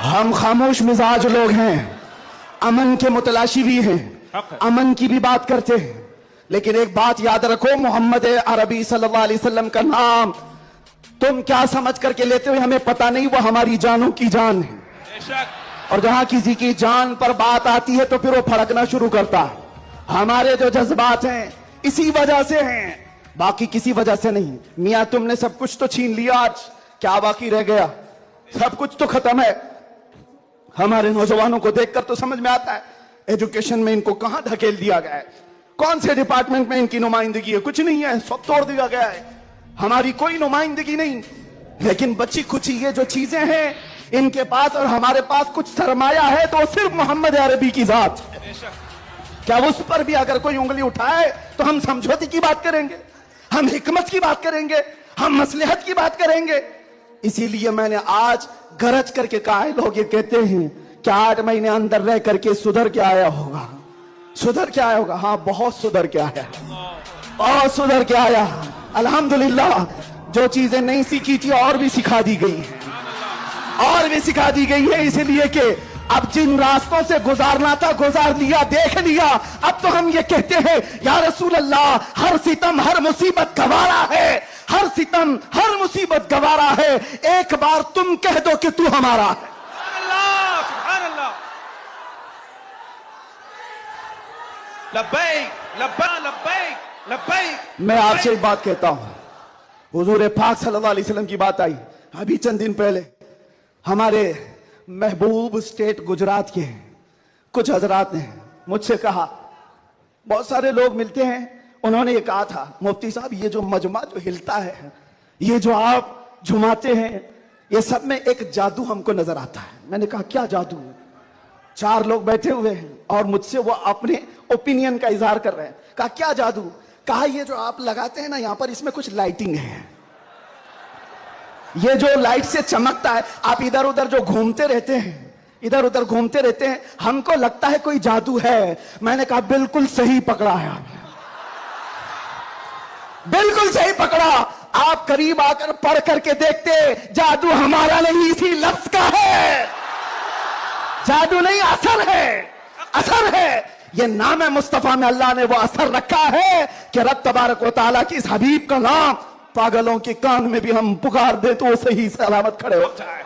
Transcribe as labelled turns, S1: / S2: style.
S1: हम खामोश मिजाज लोग हैं, अमन के मुतलाशी भी हैं, अमन की भी बात करते हैं, लेकिन एक बात याद रखो, मोहम्मद अरबी सल्लल्लाहु अलैहि वसल्लम का नाम तुम क्या समझ करके लेते हो हमें पता नहीं, वो हमारी जानों की जान है। और जहां किसी की जान पर बात आती है तो फिर वो फड़कना शुरू करता है। हमारे जो जज्बात हैं इसी वजह से हैं, बाकी किसी वजह से नहीं। मियां तुमने सब कुछ तो छीन लिया, आज क्या बाकी रह गया? सब कुछ तो खत्म है। हमारे नौजवानों को देखकर तो समझ में आता है एजुकेशन में इनको कहां धकेल दिया गया है, कौन से डिपार्टमेंट में इनकी नुमाइंदगी है? कुछ नहीं है, सब तोड़ दिया गया है, हमारी कोई नुमाइंदगी नहीं। लेकिन बच्ची कुछ ये जो चीजें हैं इनके पास और हमारे पास कुछ सरमाया है तो सिर्फ मोहम्मद अरबी की जात। क्या उस पर भी अगर कोई उंगली उठाए तो हम समझौते की बात करेंगे, हम हिकमत की बात करेंगे, हम मसलहत की बात करेंगे। इसीलिए मैंने आज गरज करके कहा है, लोग ये कहते हैं कि 8 महीने अंदर रह करके सुधर के आया होगा, सुधर के आया होगा। हाँ, बहुत सुधर के आया, बहुत सुधर के आया। अल्हम्दुलिल्लाह, जो चीजें नहीं सीखी थी और भी सिखा दी गई है, और भी सिखा दी गई है। इसलिए कि अब जिन रास्तों से गुजारना था गुजार लिया, देख लिया। अब तो हम ये कहते हैं या रसूल अल्लाह, हर सितम हर मुसीबत गवारा है, हर सितम हर मुसीबत गवारा है, एक बार तुम कह दो कि तू हमारा है। मैं आपसे एक बात कहता हूं, हुजूर पाक सल्लल्लाहु अलैहि वसल्लम की बात आई अभी चंद दिन पहले। हमारे महबूब स्टेट गुजरात के कुछ हजरात ने मुझसे कहा, बहुत सारे लोग मिलते हैं, उन्होंने ये कहा था, मुफ्ती साहब ये जो मजमा जो हिलता है, ये जो आप झुमाते हैं, ये सब में एक जादू हमको नजर आता है। मैंने कहा क्या जादू? 4 लोग बैठे हुए हैं और मुझसे वो अपने ओपिनियन का इजहार कर रहे हैं। कहा क्या जादू? कहा ये जो आप लगाते हैं ना यहाँ पर, इसमें कुछ लाइटिंग है, ये जो लाइट से चमकता है, आप इधर उधर जो घूमते रहते हैं, इधर उधर घूमते रहते हैं, हमको लगता है कोई जादू है। मैंने कहा बिल्कुल सही पकड़ा है आपने, बिल्कुल सही पकड़ा। आप करीब आकर पढ़ करके देखते, जादू हमारा नहीं, इसी लफ्ज का है। जादू नहीं, असर है, असर है। ये नाम है मुस्तफा में अल्लाह ने वो असर रखा है कि रब तबारक व तआला की इस हबीब का नाम पागलों के कान में भी हम पुकार दे तो वो सही सलामत खड़े हो जाए।